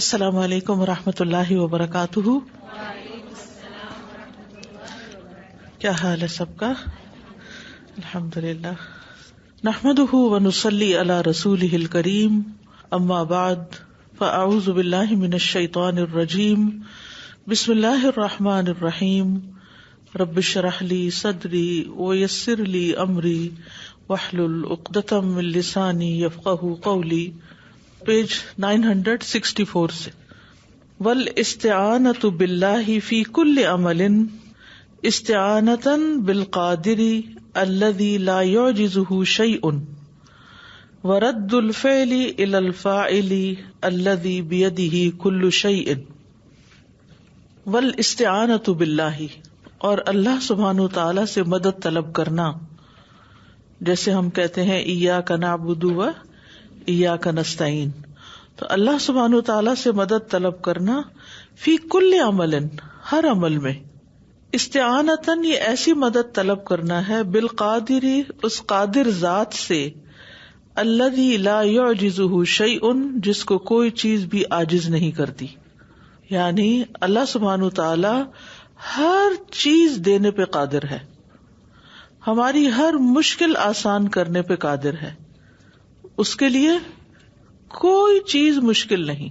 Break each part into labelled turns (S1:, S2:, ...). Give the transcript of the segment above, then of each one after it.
S1: السلام علیکم ورحمۃ اللہ وبرکاتہ. کیا حال ہے سب کا؟ الحمدللہ. نحمده ونصلی علی رسولہ الکریم. اما بعد فاعوذ باللہ من الشیطان الرجیم. بسم اللہ الرحمن الرحیم. رب اشرح لی صدری ویسر لی امری واحلل عقدۃ من لسانی یفقہوا قولی. پیج 964 سے. والاستعانۃ باللہ فی کل عمل استعانۃ بالقادر الذی لا یعجزہ شیء ورد الفعل الی الفاعل الذی بیدہ کل شیء. والاستعانۃ باللہ، اور اللہ سبحانہ وتعالی سے مدد طلب کرنا. جیسے ہم کہتے ہیں ایاک نعبد و ایاک نستعین، تو اللہ سبحانہ وتعالی سے مدد طلب کرنا فی کل عمل، ہر عمل میں. استعانتاً، یہ ایسی مدد طلب کرنا ہے بالقادر، اس قادر ذات سے، الذی لا یعجزہ شیء، جس کو کوئی چیز بھی عاجز نہیں کرتی. یعنی اللہ سبحانہ وتعالی ہر چیز دینے پہ قادر ہے، ہماری ہر مشکل آسان کرنے پہ قادر ہے. اس کے لیے کوئی چیز مشکل نہیں.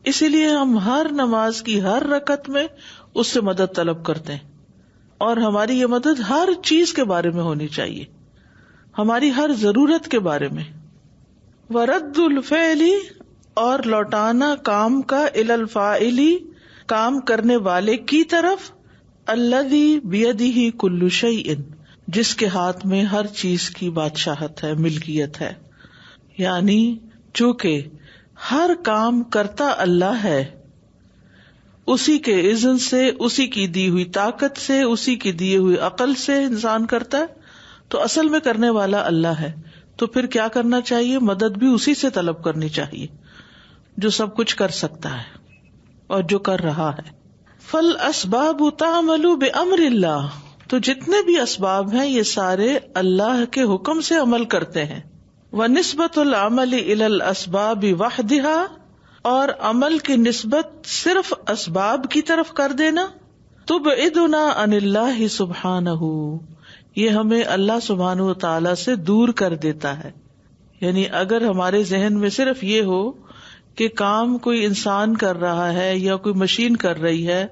S1: اسی لیے ہم ہر نماز کی ہر رکعت میں اس سے مدد طلب کرتے ہیں، اور ہماری یہ مدد ہر چیز کے بارے میں ہونی چاہیے، ہماری ہر ضرورت کے بارے میں. ورد الفعل، اور لوٹانا کام کا، الی الفاعل، کام کرنے والے کی طرف، الذی بیدہ کل شیء، جس کے ہاتھ میں ہر چیز کی بادشاہت ہے، ملکیت ہے. یعنی چونکہ ہر کام کرتا اللہ ہے، اسی کے اذن سے، اسی کی دی ہوئی طاقت سے، اسی کی دی ہوئی عقل سے انسان کرتا ہے، تو اصل میں کرنے والا اللہ ہے. تو پھر کیا کرنا چاہیے؟ مدد بھی اسی سے طلب کرنی چاہیے جو سب کچھ کر سکتا ہے اور جو کر رہا ہے. فالاسباب تعمل بامر اللہ، تو جتنے بھی اسباب ہیں یہ سارے اللہ کے حکم سے عمل کرتے ہیں. وَنِسْبَةُ الْعَمَلِ إِلَى الْأَسْبَابِ وَحْدِهَا، اور عمل کی نسبت صرف اسباب کی طرف کر دینا، تُبْعِدُنَا عَنِ اللَّهِ سُبْحَانَهُ، یہ ہمیں اللہ سبحانہ وتعالی سے دور کر دیتا ہے. یعنی اگر ہمارے ذہن میں صرف یہ ہو کہ کام کوئی انسان کر رہا ہے یا کوئی مشین کر رہی ہے،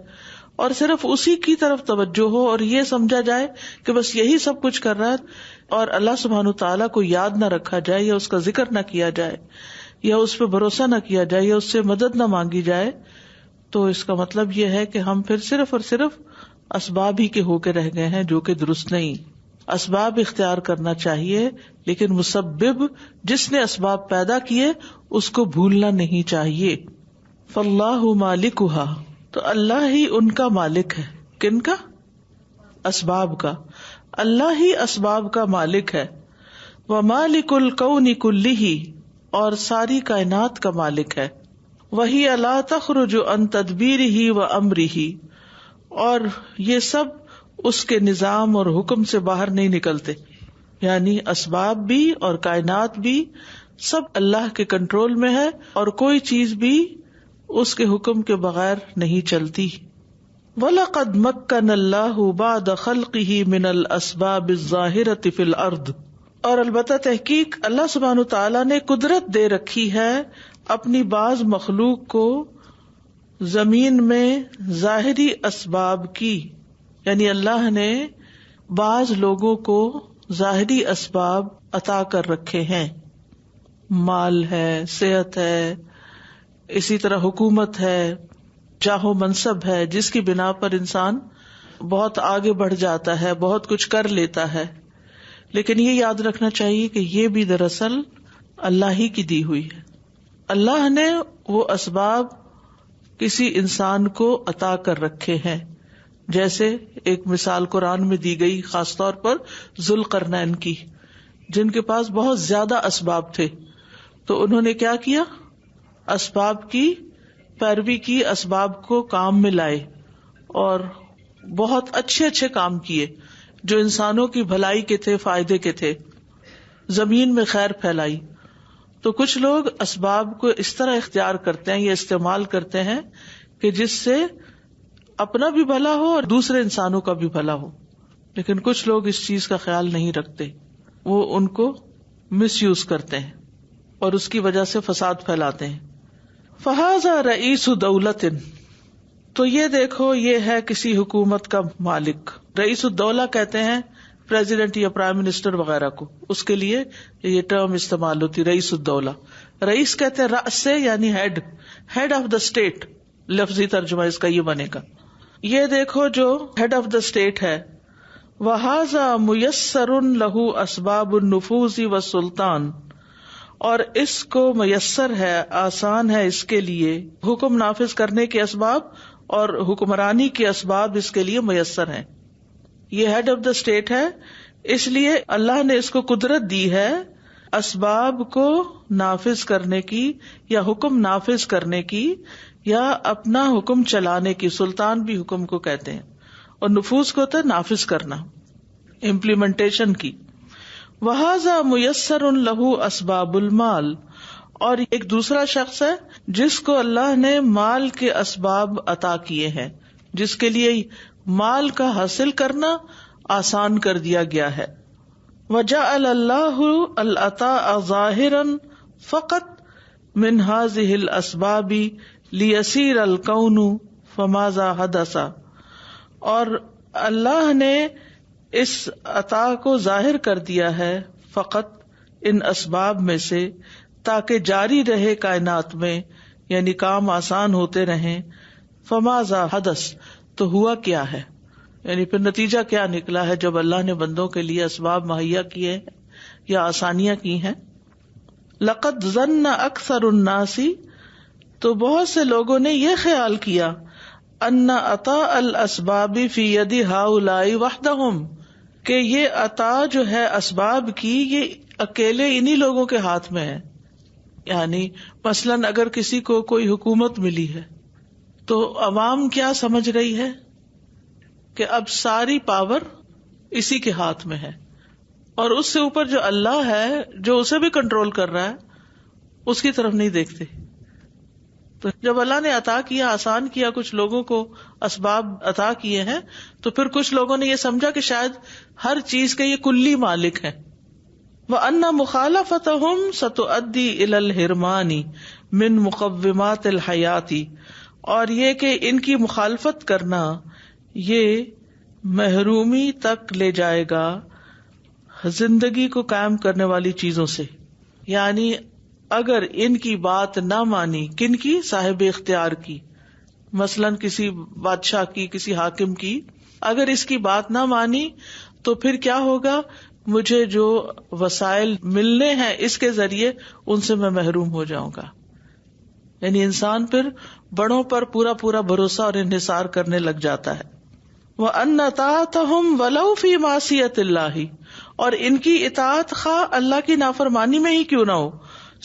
S1: اور صرف اسی کی طرف توجہ ہو اور یہ سمجھا جائے کہ بس یہی سب کچھ کر رہا ہے، اور اللہ سبحانہ تعالیٰ کو یاد نہ رکھا جائے یا اس کا ذکر نہ کیا جائے یا اس پہ بھروسہ نہ کیا جائے یا اس سے مدد نہ مانگی جائے، تو اس کا مطلب یہ ہے کہ ہم پھر صرف اور صرف اسباب ہی کے ہو کے رہ گئے ہیں، جو کہ درست نہیں. اسباب اختیار کرنا چاہیے، لیکن مسبب جس نے اسباب پیدا کیے اس کو بھولنا نہیں چاہیے. فاللہ مالکھا، تو اللہ ہی ان کا مالک ہے. کن کا؟ اسباب کا. اللہ ہی اسباب کا مالک ہے. ومالک الکون کلہ، اور ساری کائنات کا مالک ہے. وہی لا تخرج عن تدبیرہ وامرہ، اور یہ سب اس کے نظام اور حکم سے باہر نہیں نکلتے. یعنی اسباب بھی اور کائنات بھی سب اللہ کے کنٹرول میں ہے، اور کوئی چیز بھی اس کے حکم کے بغیر نہیں چلتی. وَلَقَدْ مَكَّنَ اللَّهُ بَعْدَ خَلْقِهِ مِنَ الْأَسْبَابِ الظَّاهِرَةِ فِي الْأَرْضِ، اور البتہ تحقیق اللہ سبحانہ تعالیٰ نے قدرت دے رکھی ہے اپنی بعض مخلوق کو زمین میں ظاہری اسباب کی. یعنی اللہ نے بعض لوگوں کو ظاہری اسباب عطا کر رکھے ہیں. مال ہے، صحت ہے، اسی طرح حکومت ہے، جاہ و منصب ہے، جس کی بنا پر انسان بہت آگے بڑھ جاتا ہے، بہت کچھ کر لیتا ہے. لیکن یہ یاد رکھنا چاہیے کہ یہ بھی دراصل اللہ ہی کی دی ہوئی ہے. اللہ نے وہ اسباب کسی انسان کو عطا کر رکھے ہیں. جیسے ایک مثال قرآن میں دی گئی، خاص طور پر ذوالقرنین کی، جن کے پاس بہت زیادہ اسباب تھے، تو انہوں نے کیا کیا؟ اسباب کی پیروی کی، اسباب کو کام میں لائے اور بہت اچھے اچھے کام کیے جو انسانوں کی بھلائی کے تھے، فائدے کے تھے. زمین میں خیر پھیلائی. تو کچھ لوگ اسباب کو اس طرح اختیار کرتے ہیں یا استعمال کرتے ہیں کہ جس سے اپنا بھی بھلا ہو اور دوسرے انسانوں کا بھی بھلا ہو، لیکن کچھ لوگ اس چیز کا خیال نہیں رکھتے، وہ ان کو مس یوز کرتے ہیں اور اس کی وجہ سے فساد پھیلاتے ہیں. فہذا رئیس دولت، تو یہ دیکھو یہ ہے کسی حکومت کا مالک. رئیس الدولہ کہتے ہیں پریزیڈنٹ یا پرائم منسٹر وغیرہ کو، اس کے لیے یہ ٹرم استعمال ہوتی رئیس الدولہ. رئیس کہتے ہیں رأس سے، یعنی ہیڈ آف دا اسٹیٹ، لفظی ترجمہ اس کا یہ بنے گا. یہ دیکھو جو ہیڈ آف دا اسٹیٹ ہے، وَهَذَا مُيَسَّرٌ لَهُ أَسْبَابُ النُّفُوذِ وَالسُّلْطَانِ، اور اس کو میسر ہے، آسان ہے اس کے لیے حکم نافذ کرنے کے اسباب اور حکمرانی کے اسباب اس کے لیے میسر ہیں. یہ ہیڈ آف دا اسٹیٹ ہے، اس لیے اللہ نے اس کو قدرت دی ہے اسباب کو نافذ کرنے کی یا حکم نافذ کرنے کی یا اپنا حکم چلانے کی. سلطان بھی حکم کو کہتے ہیں اور نفوذ کو ہوتا ہے نافذ کرنا، امپلیمنٹیشن کی. وَهَذَا مُيَسَّرٌ لَهُ أَسْبَابُ الْمَالِ، اور ایک دوسرا شخص ہے جس کو اللہ نے مال کے اسباب عطا کیے ہیں، جس کے لیے مال کا حاصل کرنا آسان کر دیا گیا ہے. وَجَعَلَ اللَّهُ الْعَطَاءَ ظَاهِرًا فَقَطْ مِنْ هَذِهِ الْأَسْبَابِ لِيَسِيرَ الْكَوْنُ فَمَاذَا حَدَثَ، اور اللہ نے اس عطا کو ظاہر کر دیا ہے فقط ان اسباب میں سے، تاکہ جاری رہے کائنات میں، یعنی کام آسان ہوتے رہیں. فماذا حدث، تو ہوا کیا ہے، یعنی پھر نتیجہ کیا نکلا ہے جب اللہ نے بندوں کے لیے اسباب مہیا کیے ہیں یا آسانیاں کی ہیں. لقد ظن اکثر الناس، تو بہت سے لوگوں نے یہ خیال کیا، ان عطاء الاسباب فی ید ہؤلاء وحدہم، کہ یہ عطا جو ہے اسباب کی یہ اکیلے انہی لوگوں کے ہاتھ میں ہے. یعنی مثلاً اگر کسی کو کوئی حکومت ملی ہے تو عوام کیا سمجھ رہی ہے کہ اب ساری پاور اسی کے ہاتھ میں ہے، اور اس سے اوپر جو اللہ ہے جو اسے بھی کنٹرول کر رہا ہے اس کی طرف نہیں دیکھتے. تو جب اللہ نے عطا کیا، آسان کیا، کچھ لوگوں کو اسباب عطا کیے ہیں، تو پھر کچھ لوگوں نے یہ سمجھا کہ شاید ہر چیز کے یہ کلی مالک ہیں. وَأَنَّ مُخَالَفَتَهُمْ سَتُؤَدِّي إِلَى الْحِرْمَانِ مِنْ مُقَوِّمَاتِ الْحَيَاةِ، اور یہ کہ ان کی مخالفت کرنا یہ محرومی تک لے جائے گا زندگی کو قائم کرنے والی چیزوں سے. یعنی اگر ان کی بات نہ مانی، کن کی؟ صاحب اختیار کی، مثلاً کسی بادشاہ کی، کسی حاکم کی، اگر اس کی بات نہ مانی تو پھر کیا ہوگا؟ مجھے جو وسائل ملنے ہیں اس کے ذریعے ان سے میں محروم ہو جاؤں گا. یعنی انسان پھر بڑوں پر پورا بھروسہ اور انحصار کرنے لگ جاتا ہے. وَأَنَّ طَاعَتَهُمْ وَلَوْ فِي مَعْصِيَةِ اللَّهِ، اور ان کی اطاعت خواہ اللہ کی نافرمانی میں ہی کیوں نہ ہو،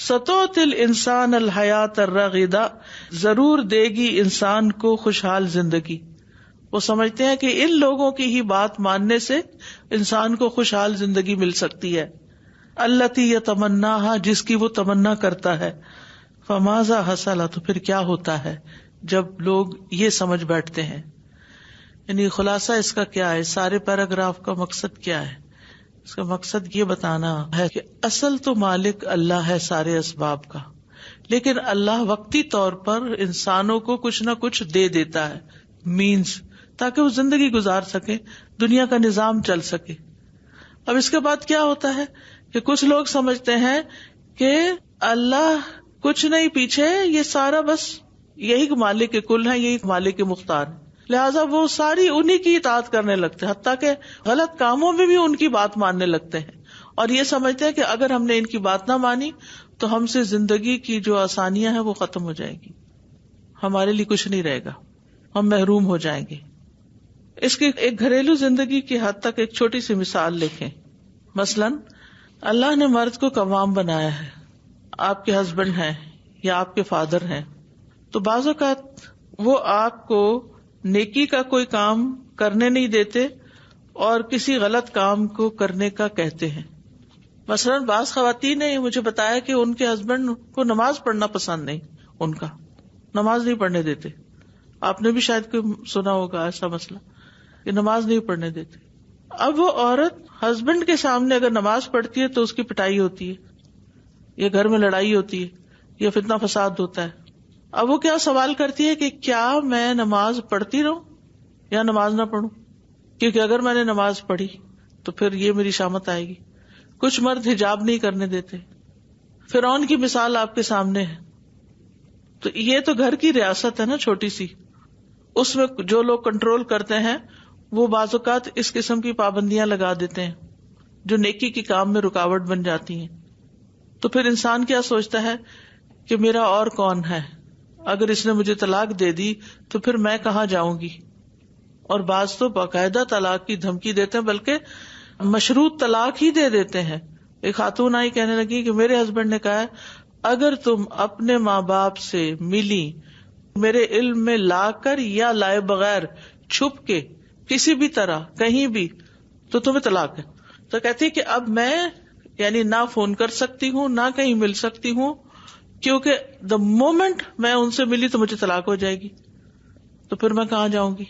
S1: سَتُعْطِي الْإِنسَانَ الْحَيَاةَ الرَّغِدَةَ، ضرور دے گی انسان کو خوشحال زندگی. وہ سمجھتے ہیں کہ ان لوگوں کی ہی بات ماننے سے انسان کو خوشحال زندگی مل سکتی ہے. الَّتِي يَتَمَنَّاهَا، جس کی وہ تمنا کرتا ہے. فَمَاذَا حَصَلَ، تو پھر کیا ہوتا ہے جب لوگ یہ سمجھ بیٹھتے ہیں. یعنی خلاصہ اس کا کیا ہے، سارے پیراگراف کا مقصد کیا ہے؟ اس کا مقصد یہ بتانا ہے کہ اصل تو مالک اللہ ہے سارے اسباب کا، لیکن اللہ وقتی طور پر انسانوں کو کچھ نہ کچھ دے دیتا ہے، مینز، تاکہ وہ زندگی گزار سکے، دنیا کا نظام چل سکے. اب اس کے بعد کیا ہوتا ہے کہ کچھ لوگ سمجھتے ہیں کہ اللہ کچھ نہیں پیچھے، یہ سارا بس یہی مالک کے کل ہے، یہی مالک کے مختار ہے، لہٰذا وہ ساری انہی کی اطاعت کرنے لگتے ہیں، حتیٰ کہ غلط کاموں میں بھی ان کی بات ماننے لگتے ہیں، اور یہ سمجھتے ہیں کہ اگر ہم نے ان کی بات نہ مانی تو ہم سے زندگی کی جو آسانیاں ہیں وہ ختم ہو جائے گی، ہمارے لیے کچھ نہیں رہے گا، ہم محروم ہو جائیں گے. اس کی ایک گھریلو زندگی کی حد تک ایک چھوٹی سی مثال لکھیں. مثلاً اللہ نے مرد کو قوام بنایا ہے، آپ کے ہسبینڈ ہیں یا آپ کے فادر ہیں، تو بعض اوقات وہ آپ کو نیکی کا کوئی کام کرنے نہیں دیتے اور کسی غلط کام کو کرنے کا کہتے ہیں. مثلاً بعض خواتین نے مجھے بتایا کہ ان کے ہسبینڈ کو نماز پڑھنا پسند نہیں، ان کا نماز نہیں پڑھنے دیتے. آپ نے بھی شاید کوئی سنا ہوگا ایسا مسئلہ کہ نماز نہیں پڑھنے دیتے. اب وہ عورت ہسبینڈ کے سامنے اگر نماز پڑھتی ہے تو اس کی پٹائی ہوتی ہے، یا گھر میں لڑائی ہوتی ہے، یا فتنہ فساد ہوتا ہے. اب وہ کیا سوال کرتی ہے کہ کیا میں نماز پڑھتی رہوں یا نماز نہ پڑھوں، کیونکہ اگر میں نے نماز پڑھی تو پھر یہ میری شامت آئے گی. کچھ مرد حجاب نہیں کرنے دیتے. فرعون کی مثال آپ کے سامنے ہے. تو یہ تو گھر کی ریاست ہے نا چھوٹی سی، اس میں جو لوگ کنٹرول کرتے ہیں وہ بعض اوقات اس قسم کی پابندیاں لگا دیتے ہیں جو نیکی کے کام میں رکاوٹ بن جاتی ہیں. تو پھر انسان کیا سوچتا ہے کہ میرا اور کون ہے، اگر اس نے مجھے طلاق دے دی تو پھر میں کہاں جاؤں گی. اور بعض تو باقاعدہ طلاق کی دھمکی دیتے ہیں، بلکہ مشروط طلاق ہی دے دیتے ہیں. ایک خاتون آئی کہنے لگی کہ میرے ہسبینڈ نے کہا اگر تم اپنے ماں باپ سے ملی میرے علم میں لا کر یا لائے بغیر چھپ کے کسی بھی طرح کہیں بھی تو تمہیں طلاق ہے. تو کہتی کہ اب میں یعنی نہ فون کر سکتی ہوں نہ کہیں مل سکتی ہوں، کیونکہ دا مومنٹ میں ان سے ملی تو مجھے طلاق ہو جائے گی، تو پھر میں کہاں جاؤں گی.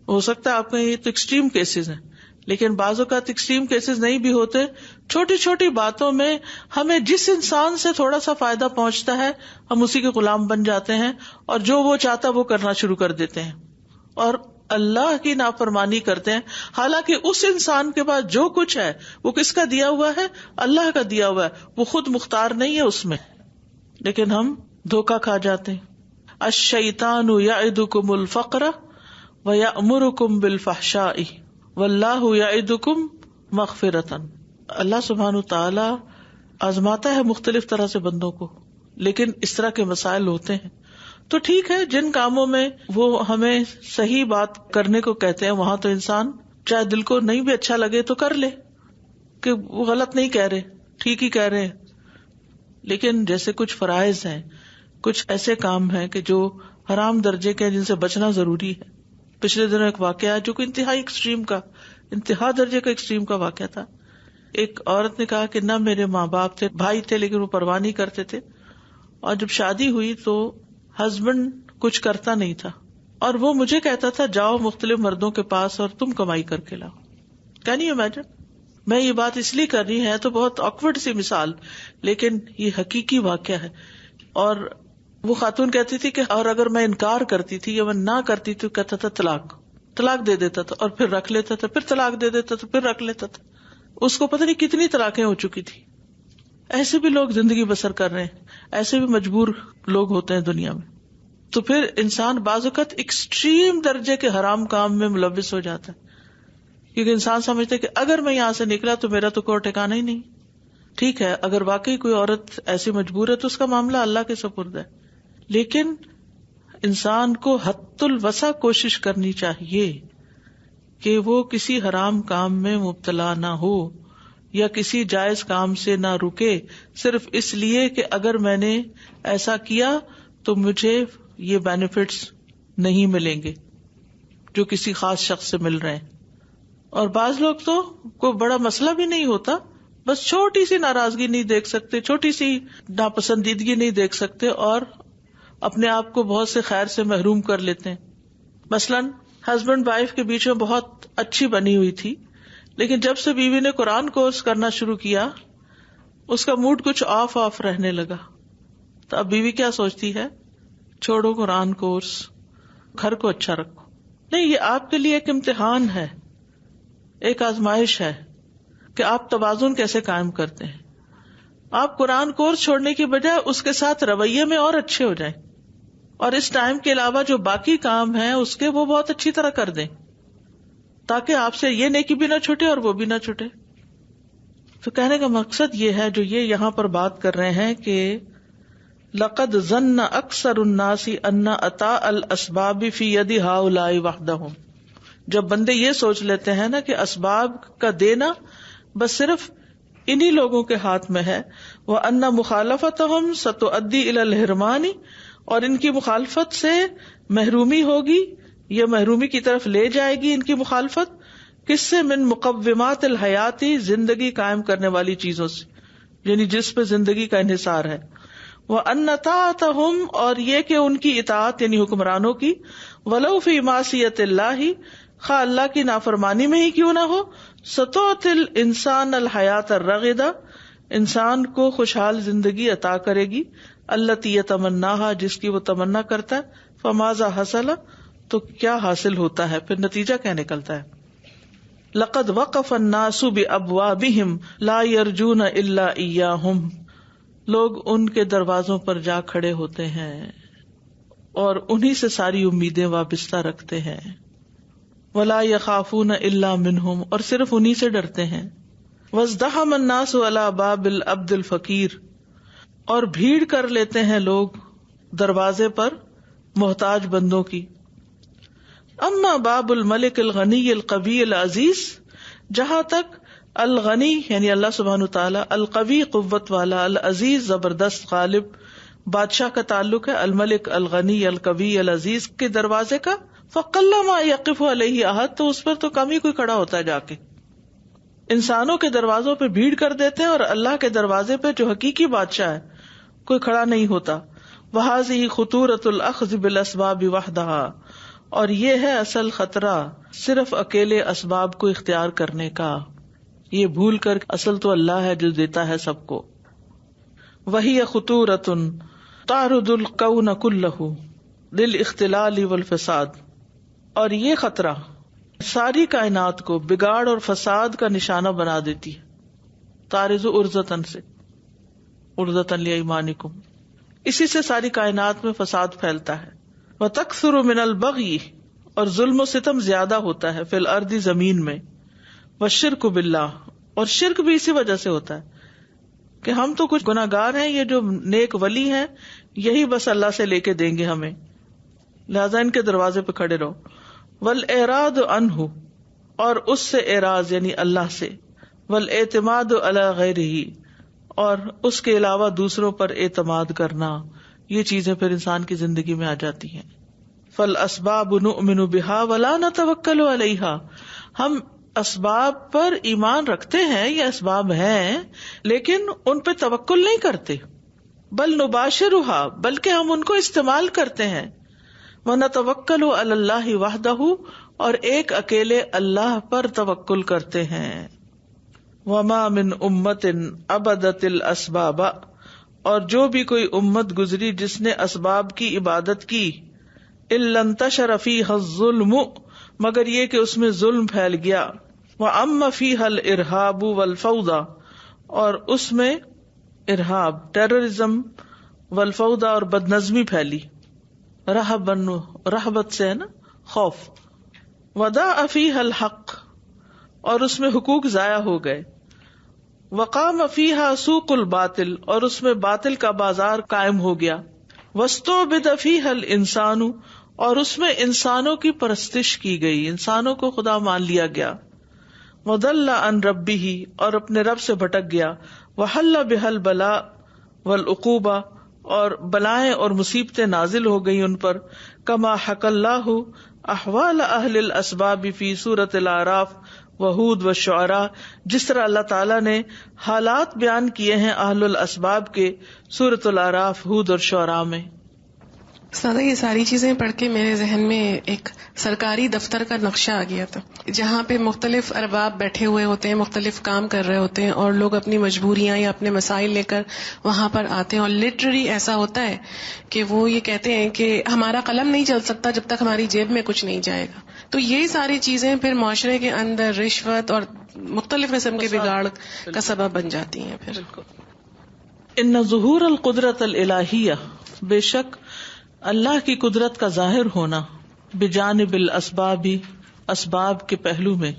S1: ہو سکتا ہے آپ کے یہ تو ایکسٹریم کیسز ہیں، لیکن بعض اوقات ایکسٹریم کیسز نہیں بھی ہوتے. چھوٹی چھوٹی باتوں میں ہمیں جس انسان سے تھوڑا سا فائدہ پہنچتا ہے ہم اسی کے غلام بن جاتے ہیں، اور جو وہ چاہتا وہ کرنا شروع کر دیتے ہیں اور اللہ کی نافرمانی کرتے ہیں. حالانکہ اس انسان کے پاس جو کچھ ہے وہ کس کا دیا ہوا ہے؟ اللہ کا دیا ہوا ہے. وہ خود مختار نہیں ہے اس میں، لیکن ہم دھوکا کھا جاتے ہیں. الشیطان یعدکم الفقر وَيَأْمُرُكُمْ بِالْفَحْشَاءِ وَاللَّهُ يَعِدُكُمْ مَغْفِرَةً. اللہ سبحانہ تعالیٰ آزماتا ہے مختلف طرح سے بندوں کو، لیکن اس طرح کے مسائل ہوتے ہیں. تو ٹھیک ہے، جن کاموں میں وہ ہمیں صحیح بات کرنے کو کہتے ہیں وہاں تو انسان چاہے دل کو نہیں بھی اچھا لگے تو کر لے کہ وہ غلط نہیں کہہ رہے، ٹھیک ہی کہہ رہے ہیں. لیکن جیسے کچھ فرائض ہیں، کچھ ایسے کام ہیں کہ جو حرام درجے کے ہیں جن سے بچنا ضروری ہے. پچھلے دنوں ایک واقعہ جو کہ انتہا درجے کا ایکسٹریم کا واقعہ تھا. ایک عورت نے کہا کہ نہ میرے ماں باپ تھے، بھائی تھے لیکن وہ پرواہ نہیں کرتے تھے، اور جب شادی ہوئی تو ہسبینڈ کچھ کرتا نہیں تھا اور وہ مجھے کہتا تھا جاؤ مختلف مردوں کے پاس اور تم کمائی کر کے لاؤ. Can you imagine? میں یہ بات اس لیے کر رہی ہے تو بہت آکورڈ سی مثال، لیکن یہ حقیقی واقعہ ہے. اور وہ خاتون کہتی تھی کہ اور اگر میں انکار کرتی تھی یا میں نہ کرتی تو کہتا تھا طلاق دے دیتا تھا اور پھر رکھ لیتا تھا، پھر طلاق دے دیتا تھا، پھر رکھ لیتا تھا. اس کو پتہ نہیں کتنی طلاقیں ہو چکی تھی. ایسے بھی لوگ زندگی بسر کر رہے ہیں، ایسے بھی مجبور لوگ ہوتے ہیں دنیا میں. تو پھر انسان بعض اوقات ایکسٹریم درجے کے حرام کام میں ملوث ہو جاتا ہے، کیونکہ انسان سمجھتا ہے کہ اگر میں یہاں سے نکلا تو میرا تو کوئی ٹھکانا ہی نہیں. ٹھیک ہے، اگر واقعی کوئی عورت ایسی مجبور ہے تو اس کا معاملہ اللہ کے سپرد ہے، لیکن انسان کو حد الوسع کوشش کرنی چاہیے کہ وہ کسی حرام کام میں مبتلا نہ ہو یا کسی جائز کام سے نہ رکے صرف اس لیے کہ اگر میں نے ایسا کیا تو مجھے یہ بینیفٹس نہیں ملیں گے جو کسی خاص شخص سے مل رہے ہیں. اور بعض لوگ تو کوئی بڑا مسئلہ بھی نہیں ہوتا، بس چھوٹی سی ناراضگی نہیں دیکھ سکتے، چھوٹی سی ناپسندیدگی نہیں دیکھ سکتے اور اپنے آپ کو بہت سے خیر سے محروم کر لیتے ہیں. مثلاً ہسبینڈ وائف کے بیچ میں بہت اچھی بنی ہوئی تھی، لیکن جب سے بیوی نے قرآن کورس کرنا شروع کیا اس کا موڈ کچھ آف رہنے لگا. تو اب بیوی کیا سوچتی ہے؟ چھوڑو قرآن کورس، گھر کو اچھا رکھو. نہیں، یہ آپ کے لیے ایک امتحان ہے، ایک آزمائش ہے کہ آپ توازن کیسے قائم کرتے ہیں. آپ قرآن کورس چھوڑنے کی بجائے اس کے ساتھ رویے میں اور اچھے ہو جائیں، اور اس ٹائم کے علاوہ جو باقی کام ہیں اس کے وہ بہت اچھی طرح کر دیں تاکہ آپ سے یہ نیکی بھی نہ چھوٹے اور وہ بھی نہ چھوٹے. تو کہنے کا مقصد یہ ہے جو یہ یہاں پر بات کر رہے ہیں کہ لقد ظن اکثر الناس ان عطاء الاسباب فی ید ہؤلاء وحدہم. جب بندے یہ سوچ لیتے ہیں نا کہ اسباب کا دینا بس صرف انہی لوگوں کے ہاتھ میں ہے، وَأَنَّ مُخَالَفَتَهُمْ سَتُؤَدِّي إِلَى الْحِرْمَانِ، اور ان کی مخالفت سے محرومی ہوگی، یہ محرومی کی طرف لے جائے گی ان کی مخالفت، کس سے؟ من مقومات الحیاتی، زندگی قائم کرنے والی چیزوں سے، یعنی جس پہ زندگی کا انحصار ہے. وَأَنَّ طَاعَتَهُمْ، اور یہ کہ ان کی اطاعت یعنی حکمرانوں کی، وَلَوْ فِي مَعْصِيَةِ اللَّهِ، خواہ اللہ کی نافرمانی میں ہی کیوں نہ ہو، سَتُعْطِي الْإِنسَانَ الْحَيَاةَ الرَّغِدَةَ، انسان کو خوشحال زندگی عطا کرے گی، الَّتِي يَتَمَنَّاهَا، جس کی وہ تمنا کرتا ہے. فَمَاذَا حَصَلَ، تو کیا حاصل ہوتا ہے، پھر نتیجہ کیا نکلتا ہے. لقد وقف الناس بأبوابهم لا يرجون الا إياهم، لوگ ان کے دروازوں پر جا کھڑے ہوتے ہیں اور انہی سے ساری امیدیں وابستہ رکھتے ہیں. ولا يخافون الا منهم، اور صرف انہی سے ڈرتے ہیں. وازدحم الناس على باب العبد الفقیر، اور بھیڑ کر لیتے ہیں لوگ دروازے پر محتاج بندوں کی. اما باب الملک الغنی القوی العزیز، جہاں تک الغنی یعنی اللہ سبحانہ تعالی، القوی قوت والا، العزیز زبردست غالب بادشاہ کا تعلق ہے، الملک الغنی القوی العزیز کے دروازے کا، فقلما یقف علیہ احد، تو اس پر تو کم ہی کوئی کھڑا ہوتا ہے جا کے. انسانوں کے دروازوں پہ بھیڑ کر دیتے ہیں اور اللہ کے دروازے پہ جو حقیقی بادشاہ ہے کوئی کھڑا نہیں ہوتا. وہذہ خطورۃ الاخذ بالاسباب وحدہا، اور یہ ہے اصل خطرہ صرف اکیلے اسباب کو اختیار کرنے کا، یہ بھول کر اصل تو اللہ ہے جو دیتا ہے سب کو. وہی خطورۃ تعرض الکون کلہ للاختلال والفساد، اور یہ خطرہ ساری کائنات کو بگاڑ اور فساد کا نشانہ بنا دیتی ہے. تعرض عرضتاً سے، عرضتاً لایمانکم، اسی سے ساری کائنات میں فساد پھیلتا ہے. وَتَكْثُرُ مِنَ الْبَغْيِ، اور ظلم و ستم زیادہ ہوتا ہے، فی الارض زمین میں. وَالشِّرْكُ بِاللَّهِ، اور شرک بھی اسی وجہ سے ہوتا ہے کہ ہم تو کچھ گناہگار ہیں، یہ جو نیک ولی ہیں یہی بس اللہ سے لے کے دیں گے ہمیں، لہذا ان کے دروازے پہ کھڑے رہو. وَالْإِعْرَاضُ عَنْهُ، اور اس سے اعراض یعنی اللہ سے. وَالْاعْتِمَادُ عَلَى غَيْرِهِ، اور اس کے علاوہ دوسروں پر اعتماد کرنا، یہ چیزیں پھر انسان کی زندگی میں آ جاتی ہیں. فالاسباب نؤمن بها ولا نتوکل علیہا، ہم اسباب پر ایمان رکھتے ہیں، یہ اسباب ہیں لیکن ان پہ توکل نہیں کرتے. بل نباشرها، بلکہ ہم ان کو استعمال کرتے ہیں. ونتوکل علی اللہ وحدہ، اور ایک اکیلے اللہ پر توکل کرتے ہیں. وما من امت عبدت الاسباب، اور جو بھی کوئی امت گزری جس نے اسباب کی عبادت کی، الا انتشر فیہا الظلم، مگر یہ کہ اس میں ظلم پھیل گیا. وعم فیہا الارہاب والفوضى، اور اس میں ارہاب ٹیررزم، والفوضى اور بدنظمی پھیلی. رہبت سے ہے نا خوف. وضاع فیہا الحق، اور اس میں حقوق ضائع ہو گئے. وقام فیہا سوق الباطل، اور اس میں باطل کا بازار قائم ہو گیا. واستعبد فیہا الانسان، اور اس میں انسانوں کی پرستش کی گئی، انسانوں کو خدا مان لیا گیا. وضل عن ربہ، اور اپنے رب سے بھٹک گیا. وحل بہ البلاء والعقوبہ، اور بلائیں اور مصیبتیں نازل ہو گئی ان پر. کما حکی اللہ احوال اہل الاسباب فی سورۃ الاعراف وہود والشعراء، جس طرح اللہ تعالیٰ نے حالات بیان کیے ہیں اہل الاسباب کے سورۃ الاعراف، ہود اور شعراء میں.
S2: سادہ یہ ساری چیزیں پڑھ کے میرے ذہن میں ایک سرکاری دفتر کا نقشہ آ گیا تھا، جہاں پہ مختلف ارباب بیٹھے ہوئے ہوتے ہیں، مختلف کام کر رہے ہوتے ہیں، اور لوگ اپنی مجبوریاں یا اپنے مسائل لے کر وہاں پر آتے ہیں. اور لٹرلی ایسا ہوتا ہے کہ وہ یہ کہتے ہیں کہ ہمارا قلم نہیں چل سکتا جب تک ہماری جیب میں کچھ نہیں جائے گا. تو یہ ساری چیزیں پھر معاشرے کے اندر رشوت اور مختلف قسم کے بگاڑ کا سبب بن جاتی ہیں. پھر
S1: ان ظہور القدرت الالہیہ، بے شک اللہ کی قدرت کا ظاہر ہونا، بجانب الاسباب، اسباب کے پہلو میں،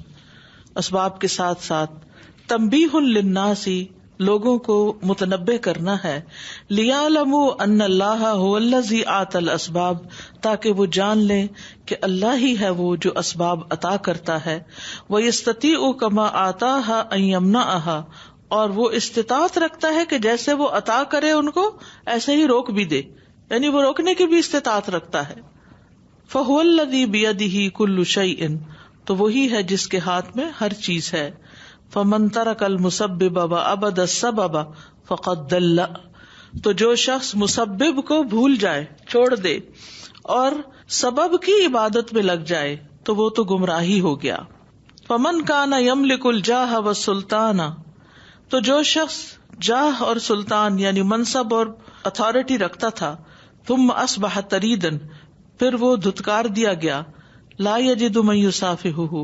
S1: اسباب کے ساتھ ساتھ، تنبیہ للناس، لوگوں کو متنبہ کرنا ہے، لیعلموا ان اللہ هو الذی اعطى الاسباب، تاکہ وہ جان لیں کہ اللہ ہی ہے وہ جو اسباب عطا کرتا ہے. ویستطیع کما آتاها ان یمنعها، اور وہ استطاعت رکھتا ہے کہ جیسے وہ عطا کرے ان کو ایسے ہی روک بھی دے، یعنی وہ روکنے کی بھی استطاعت رکھتا ہے. فَهُوَ الَّذِي بِيَدِهِ كُلُّ شَيْءٍ، تو وہی ہے جس کے ہاتھ میں ہر چیز ہے. فمن ترک المسبب وعبد السبب فقد ضل. تو جو شخص مسبب کو بھول جائے، چھوڑ دے، اور سبب کی عبادت میں لگ جائے تو وہ تو گمراہی ہو گیا. فمن کان یملک الجاہ والسلطان. تو جو شخص جاہ اور سلطان یعنی منصب اور اتھارٹی رکھتا تھا، ثم اصبح تریدا، پھر وہ دھتکار دیا گیا، لا یجد من یصافحہ،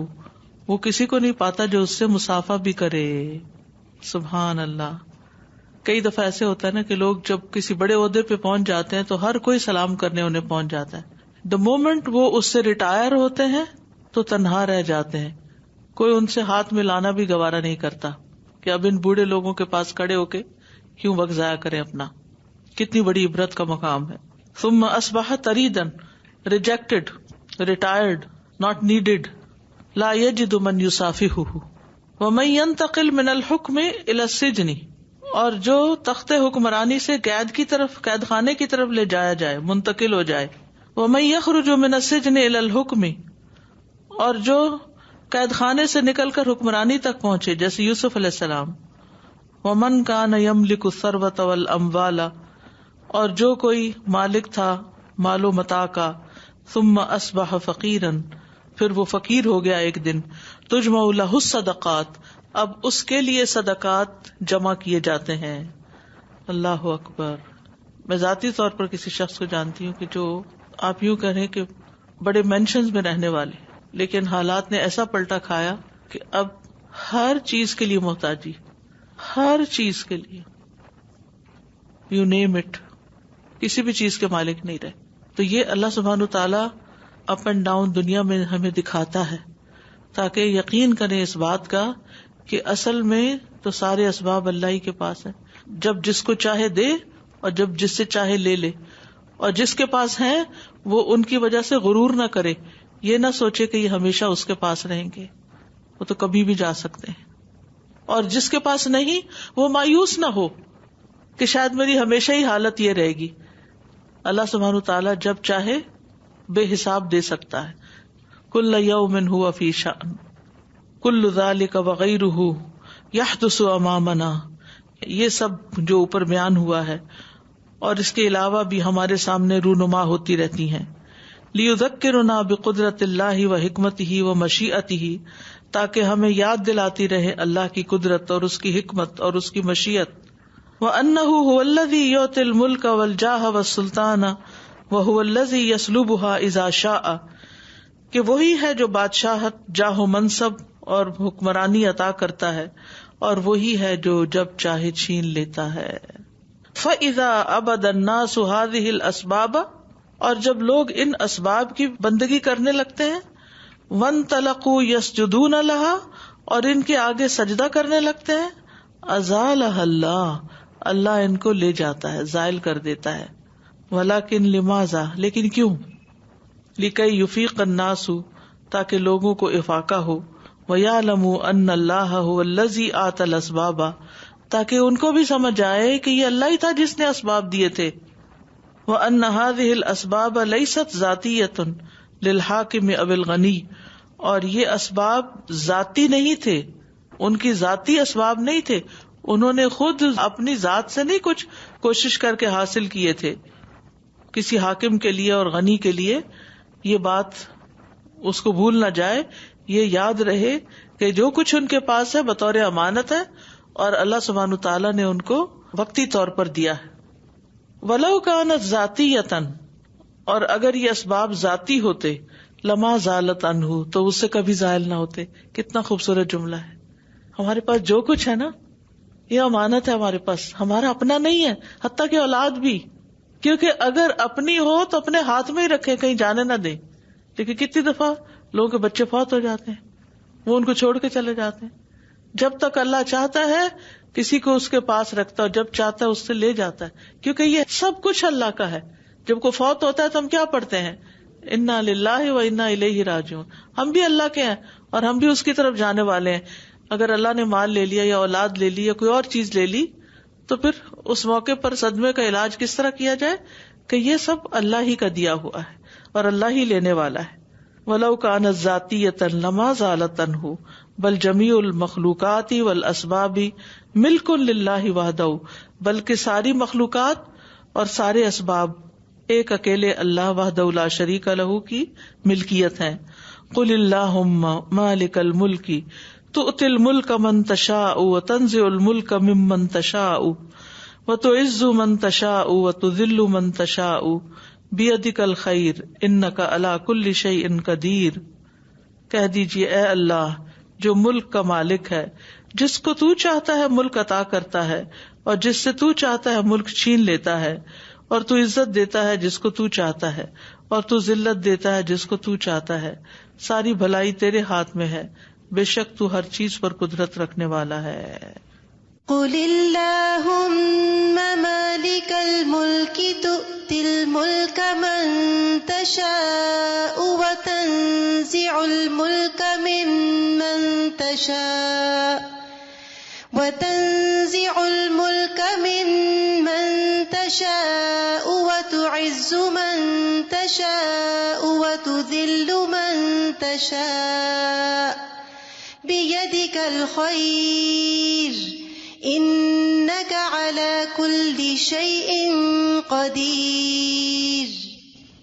S1: وہ کسی کو نہیں پاتا جو اس سے مصافحہ بھی کرے. سبحان اللہ. کئی دفعہ ایسے ہوتا ہے نا کہ لوگ جب کسی بڑے عہدے پہ پہنچ جاتے ہیں تو ہر کوئی سلام کرنے انہیں پہنچ جاتا ہے. دا مومنٹ وہ اس سے ریٹائر ہوتے ہیں تو تنہا رہ جاتے ہیں، کوئی ان سے ہاتھ ملانا بھی گوارا نہیں کرتا کہ اب ان بوڑھے لوگوں کے پاس کھڑے ہو کے کیوں وقت ضائع کریں اپنا. کتنی بڑی عبرت کا مقام ہے. ثم اصبح تریدا، ریجیکٹڈ، ریٹائرڈ، ناٹ نیڈڈ، لا یجد من یصافحہ. ومن ینتقل من الحکم الی السجن، اور جو تخت حکمرانی سے قید کی طرف، قید خانے کی طرف لے جایا جائے، منتقل ہو جائے. ومن یخرج من السجن الی الحکم، اور جو قید خانے سے نکل کر حکمرانی تک پہنچے جیسے یوسف علیہ السلام. ومن کان یملک الثروۃ والاموال، اور جو کوئی مالک تھا مال و متاع کا، ثم اصبح فقیرا، پھر وہ فقیر ہو گیا ایک دن. تجمع لہ الصدقات، اب اس کے لیے صدقات جمع کیے جاتے ہیں. اللہ اکبر. میں ذاتی طور پر کسی شخص کو جانتی ہوں کہ جو آپ یوں کہیں کہ بڑے مینشنز میں رہنے والے، لیکن حالات نے ایسا پلٹا کھایا کہ اب ہر چیز کے لیے محتاجی، ہر چیز کے لیے، یو نیم اٹ، کسی بھی چیز کے مالک نہیں رہے. تو یہ اللہ سبحانہ تعالیٰ اپ اینڈ ڈاؤن دنیا میں ہمیں دکھاتا ہے تاکہ یقین کریں اس بات کا کہ اصل میں تو سارے اسباب اللہ ہی کے پاس ہیں. جب جس کو چاہے دے اور جب جس سے چاہے لے لے، اور جس کے پاس ہیں وہ ان کی وجہ سے غرور نہ کرے، یہ نہ سوچے کہ یہ ہمیشہ اس کے پاس رہیں گے، وہ تو کبھی بھی جا سکتے ہیں. اور جس کے پاس نہیں وہ مایوس نہ ہو کہ شاید میری ہمیشہ ہی حالت یہ رہے گی. اللہ سبحانہ تعالیٰ جب چاہے بے حساب دے سکتا ہے. کل یوم ہوا فی شأن کل ذالک وغیرہ یحدث امامنا، یہ سب جو اوپر بیان ہوا ہے اور اس کے علاوہ بھی ہمارے سامنے رونما ہوتی رہتی ہیں. لیذکرنا بقدرت اللہ وحکمتہ ومشیئتہ، تاکہ ہمیں یاد دلاتی رہے اللہ کی قدرت اور اس کی حکمت اور اس کی مشیت. وَأَنَّهُ هُوَ الَّذِي يُؤْتِي الْمُلْكَ وَالْجَاهَ وَالسُّلْطَانَ وَهُوَ الَّذِي يَسْلُبُهَا إِذَا شَاءَ، کہ وہی ہے جو بادشاہت، جاہ و منصب اور حکمرانی عطا کرتا ہے، اور وہی ہے جو جب چاہے چھین لیتا ہے. فَإِذَا عَبَدَ النَّاسُ هَذِهِ الْأَسْبَابَ، اور جب لوگ ان اسباب کی بندگی کرنے لگتے ہیں، وَانْطَلَقُوا يَسْجُدُونَ لَهَا، اور ان کے آگے سجدہ کرنے لگتے ہیں، ازالہ اللہ ان کو لے جاتا ہے، زائل کر دیتا ہے. ولیکن لماذا، لیکن کیوں؟ لکی یفیق الناس، تاکہ لوگوں کو افاقہ ہو، ویعلموا ان اللہ هو الذی آتی الاسباب، تاکہ ان کو بھی سمجھ آئے کہ یہ اللہ ہی تھا جس نے اسباب دیے تھے. وان هذه الاسباب لیست ذاتیۃ للحاکم او الغنی، اور یہ اسباب ذاتی نہیں تھے، ان کی ذاتی اسباب نہیں تھے، انہوں نے خود اپنی ذات سے نہیں کچھ کوشش کر کے حاصل کیے تھے. کسی حاکم کے لیے اور غنی کے لیے یہ بات اس کو بھول نہ جائے، یہ یاد رہے کہ جو کچھ ان کے پاس ہے بطور امانت ہے، اور اللہ سبحانہ تعالیٰ نے ان کو وقتی طور پر دیا ہے. وَلَوْ كَانَتْ ذَاتِيَّةً، اور اگر یہ اسباب ذاتی ہوتے، لما زالت عنہ، تو اس سے کبھی زائل نہ ہوتے. کتنا خوبصورت جملہ ہے. ہمارے پاس جو کچھ ہے نا، یہ امانت ہے ہمارے پاس، ہمارا اپنا نہیں ہے، حتیٰ کہ اولاد بھی. کیونکہ اگر اپنی ہو تو اپنے ہاتھ میں ہی رکھے، کہیں جانے نہ دیں. لیکن کتنی دفعہ لوگوں کے بچے فوت ہو جاتے ہیں، وہ ان کو چھوڑ کے چلے جاتے ہیں. جب تک اللہ چاہتا ہے کسی کو اس کے پاس رکھتا ہے، جب چاہتا ہے اس سے لے جاتا ہے، کیونکہ یہ سب کچھ اللہ کا ہے. جب کوئی فوت ہوتا ہے تو ہم کیا پڑھتے ہیں؟ انا للہ و انا الیہ راجعون. ہم بھی اللہ کے ہیں اور ہم بھی اس کی طرف جانے والے ہیں. اگر اللہ نے مال لے لیا یا اولاد لے لی یا کوئی اور چیز لے لی تو پھر اس موقع پر صدمے کا علاج کس طرح کیا جائے کہ یہ سب اللہ ہی کا دیا ہوا ہے اور اللہ ہی لینے والا ہے. ولو كانت ذاتیۃ لما زالت عنہ بل جمیع المخلوقات والاسباب ملک للہ وحدہ، بلکہ ساری مخلوقات اور سارے اسباب ایک اکیلے اللہ وحدہ لا شریک لہ کی ملکیت ہیں. قل اللہم مالک الملک تؤتی الملک من تشاء وتنزع الملک ممن تشاء وتعز من تشاء وتذل من تشاء بیدک الخیر انک علی کل شیء قدیر. کہہ دیجیے اے اللہ جو ملک کا مالک ہے، جس کو تو چاہتا ہے ملک عطا کرتا ہے اور جس سے تو چاہتا ہے ملک چھین لیتا ہے، اور تو عزت دیتا ہے جس کو تو چاہتا ہے اور تو ذلت دیتا ہے جس کو تو چاہتا ہے. ساری بھلائی تیرے ہاتھ میں ہے، بے شک تو ہر چیز پر قدرت رکھنے والا ہے.
S3: قل اللہم مالک الملک تؤتی الملک من تشاء وتنزع الملک ممن تشاء وتعز من تشاء وتذل من تشاء بیدک الخیر انک علی کل شیء قدیر.